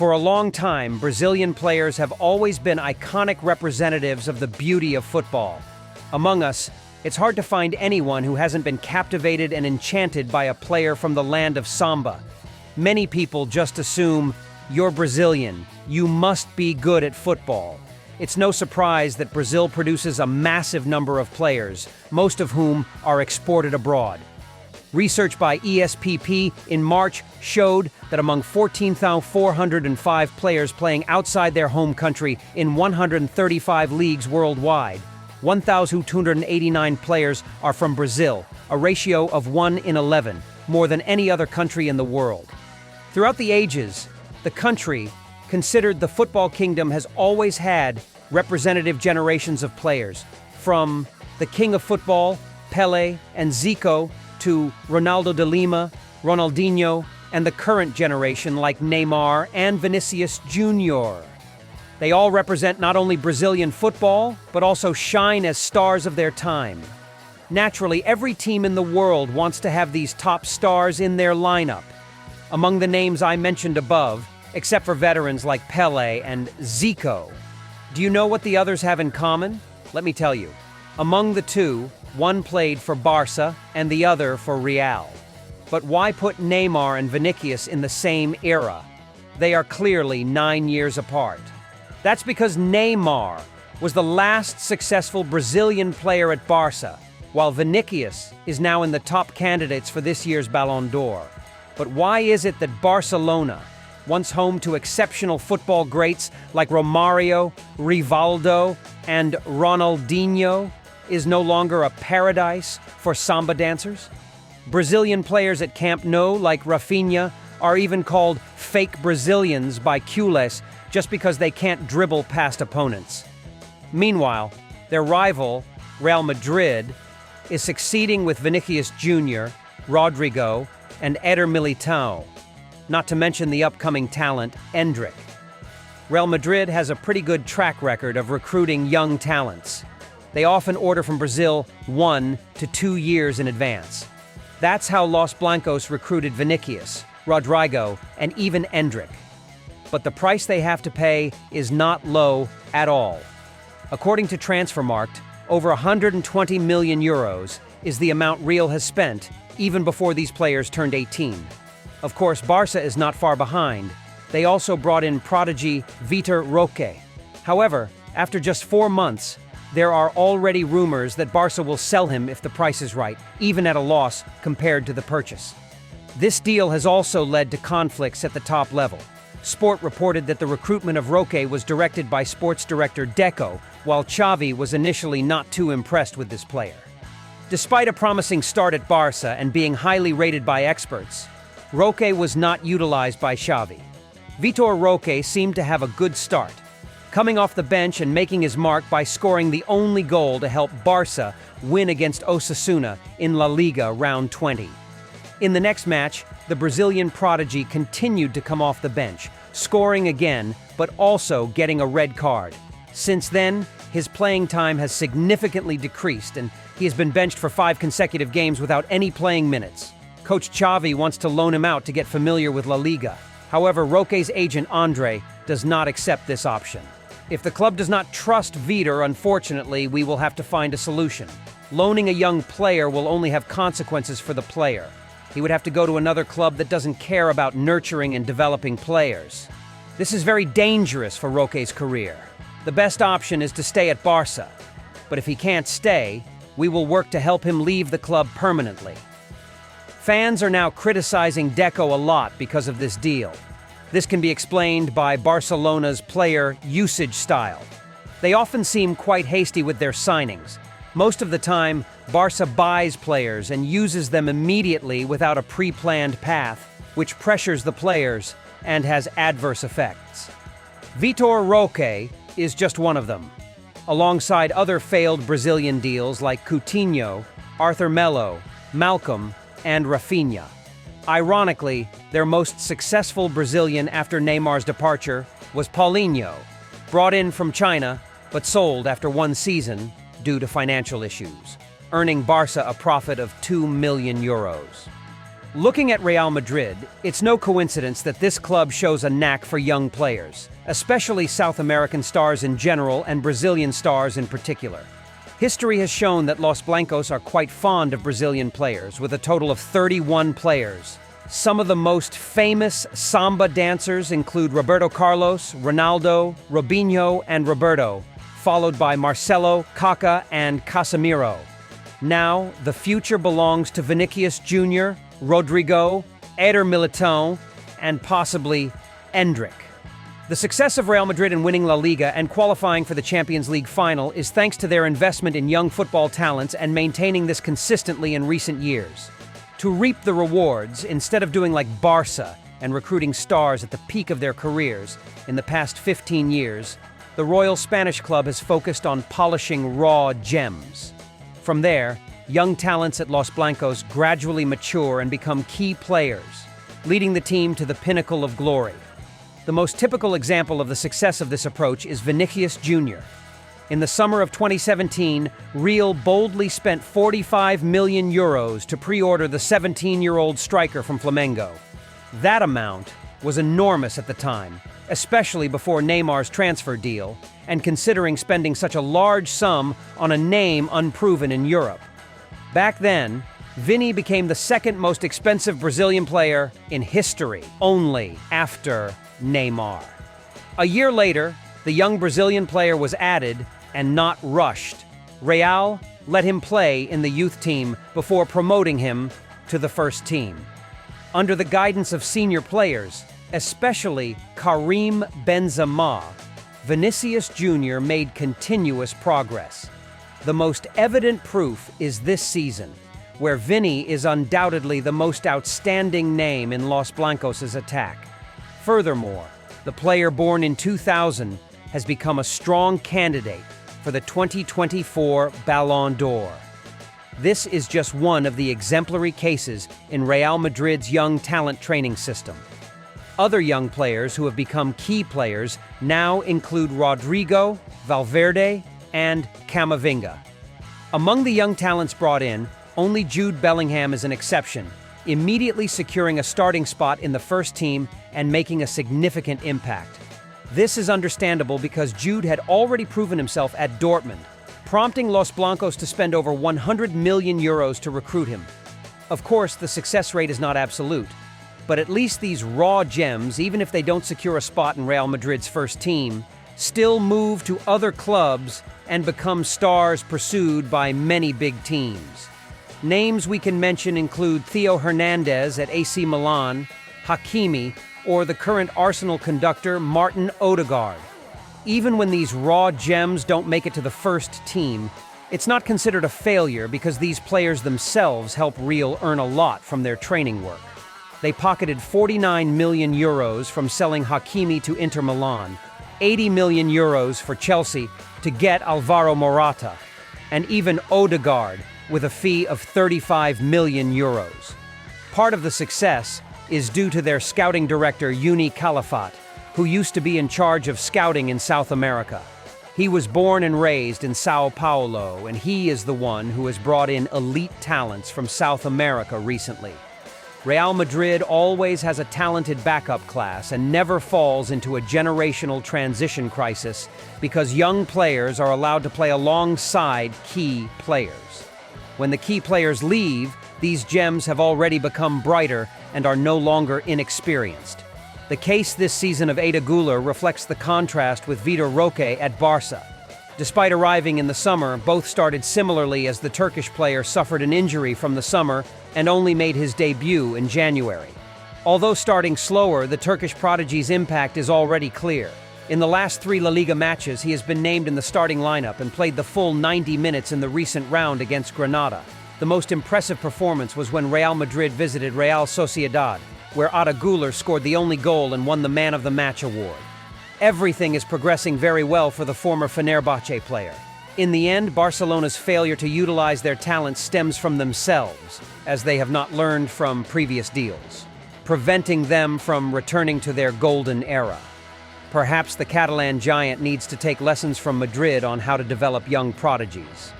For a long time, Brazilian players have always been iconic representatives of the beauty of football. Among us, it's hard to find anyone who hasn't been captivated and enchanted by a player from the land of samba. Many people just assume, you're Brazilian, you must be good at football. It's no surprise that Brazil produces a massive number of players, most of whom are exported abroad. Research by ESPP in March showed that among 14,405 players playing outside their home country in 135 leagues worldwide, 1,289 players are from Brazil, a ratio of 1 in 11, more than any other country in the world. Throughout the ages, the country, considered the football kingdom, has always had representative generations of players, from the king of football, Pelé and Zico, to Ronaldo de Lima, Ronaldinho, and the current generation like Neymar and Vinicius Jr. They all represent not only Brazilian football, but also shine as stars of their time. Naturally, every team in the world wants to have these top stars in their lineup. Among the names I mentioned above, except for veterans like Pelé and Zico, do you know what the others have in common? Let me tell you. Among the two, one played for Barca and the other for Real. But why put Neymar and Vinicius in the same era? They are clearly 9 years apart. That's because Neymar was the last successful Brazilian player at Barca, while Vinicius is now in the top candidates for this year's Ballon d'Or. But why is it that Barcelona, once home to exceptional football greats like Romario, Rivaldo, and Ronaldinho, is no longer a paradise for samba dancers? Brazilian players at Camp Nou, like Rafinha, are even called fake Brazilians by culés just because they can't dribble past opponents. Meanwhile, their rival, Real Madrid, is succeeding with Vinicius Jr., Rodrigo, and Eder Militão, not to mention the upcoming talent, Endrick. Real Madrid has a pretty good track record of recruiting young talents. They often order from Brazil 1 to 2 years in advance. That's how Los Blancos recruited Vinicius, Rodrigo, and even Endrick. But the price they have to pay is not low at all. According to Transfermarkt, over 120 million euros is the amount Real has spent even before these players turned 18. Of course, Barca is not far behind. They also brought in prodigy Vitor Roque. However, after just 4 months, there are already rumors that Barca will sell him if the price is right, even at a loss compared to the purchase. This deal has also led to conflicts at the top level. Sport reported that the recruitment of Roque was directed by sports director Deco, while Xavi was initially not too impressed with this player. Despite a promising start at Barca and being highly rated by experts, Roque was not utilized by Xavi. Vitor Roque seemed to have a good start, coming off the bench and making his mark by scoring the only goal to help Barca win against Osasuna in La Liga round 20. In the next match, the Brazilian prodigy continued to come off the bench, scoring again, but also getting a red card. Since then, his playing time has significantly decreased, and he has been benched for 5 consecutive games without any playing minutes. Coach Xavi wants to loan him out to get familiar with La Liga. However, Roque's agent Andre does not accept this option. If the club does not trust Vitor, unfortunately, we will have to find a solution. Loaning a young player will only have consequences for the player. He would have to go to another club that doesn't care about nurturing and developing players. This is very dangerous for Roque's career. The best option is to stay at Barca. But if he can't stay, we will work to help him leave the club permanently. Fans are now criticizing Deco a lot because of this deal. This can be explained by Barcelona's player usage style. They often seem quite hasty with their signings. Most of the time, Barca buys players and uses them immediately without a pre-planned path, which pressures the players and has adverse effects. Vitor Roque is just one of them, alongside other failed Brazilian deals like Coutinho, Arthur Melo, Malcolm, and Rafinha. Ironically, their most successful Brazilian after Neymar's departure was Paulinho, brought in from China but sold after 1 season due to financial issues, earning Barca a profit of 2 million euros. Looking at Real Madrid, it's no coincidence that this club shows a knack for young players, especially South American stars in general and Brazilian stars in particular. History has shown that Los Blancos are quite fond of Brazilian players, with a total of 31 players. Some of the most famous samba dancers include Roberto Carlos, Ronaldo, Robinho, and Roberto, followed by Marcelo, Kaká, and Casemiro. Now, the future belongs to Vinicius Jr., Rodrigo, Eder Militão, and possibly Endrick. The success of Real Madrid in winning La Liga and qualifying for the Champions League final is thanks to their investment in young football talents and maintaining this consistently in recent years. To reap the rewards, instead of doing like Barca and recruiting stars at the peak of their careers in the past 15 years, the Royal Spanish club has focused on polishing raw gems. From there, young talents at Los Blancos gradually mature and become key players, leading the team to the pinnacle of glory. The most typical example of the success of this approach is Vinicius Jr. In the summer of 2017, Real boldly spent €45 million to pre-order the 17-year-old striker from Flamengo. That amount was enormous at the time, especially before Neymar's transfer deal, and considering spending such a large sum on a name unproven in Europe. Back then, Vini became the second most expensive Brazilian player in history, only after Neymar. A year later, the young Brazilian player was added and not rushed. Real let him play in the youth team before promoting him to the first team. Under the guidance of senior players, especially Karim Benzema, Vinicius Jr. made continuous progress. The most evident proof is this season, where Vini is undoubtedly the most outstanding name in Los Blancos' attack. Furthermore, the player born in 2000 has become a strong candidate for the 2024 Ballon d'Or. This is just one of the exemplary cases in Real Madrid's young talent training system. Other young players who have become key players now include Rodrigo, Valverde, and Camavinga. Among the young talents brought in, only Jude Bellingham is an exception, immediately securing a starting spot in the first team and making a significant impact. This is understandable because Jude had already proven himself at Dortmund, prompting Los Blancos to spend over €100 million to recruit him. Of course, the success rate is not absolute, but at least these raw gems, even if they don't secure a spot in Real Madrid's first team, still move to other clubs and become stars pursued by many big teams. Names we can mention include Theo Hernandez at AC Milan, Hakimi, or the current Arsenal conductor Martin Odegaard. Even when these raw gems don't make it to the first team, it's not considered a failure because these players themselves help Real earn a lot from their training work. They pocketed €49 million from selling Hakimi to Inter Milan, €80 million for Chelsea to get Alvaro Morata, and even Odegaard with a fee of €35 million. Part of the success is due to their scouting director Uni Calafat, who used to be in charge of scouting in South America. He was born and raised in Sao Paulo, and he is the one who has brought in elite talents from South America recently. Real Madrid always has a talented backup class and never falls into a generational transition crisis because young players are allowed to play alongside key players. When the key players leave, these gems have already become brighter and are no longer inexperienced. The case this season of Ada Güler reflects the contrast with Vitor Roque at Barca. Despite arriving in the summer, both started similarly as the Turkish player suffered an injury from the summer and only made his debut in January. Although starting slower, the Turkish prodigy's impact is already clear. In the last 3 La Liga matches, he has been named in the starting lineup and played the full 90 minutes in the recent round against Granada. The most impressive performance was when Real Madrid visited Real Sociedad, where Ada Güler scored the only goal and won the Man of the Match award. Everything is progressing very well for the former Fenerbahce player. In the end, Barcelona's failure to utilize their talent stems from themselves, as they have not learned from previous deals, preventing them from returning to their golden era. Perhaps the Catalan giant needs to take lessons from Madrid on how to develop young prodigies.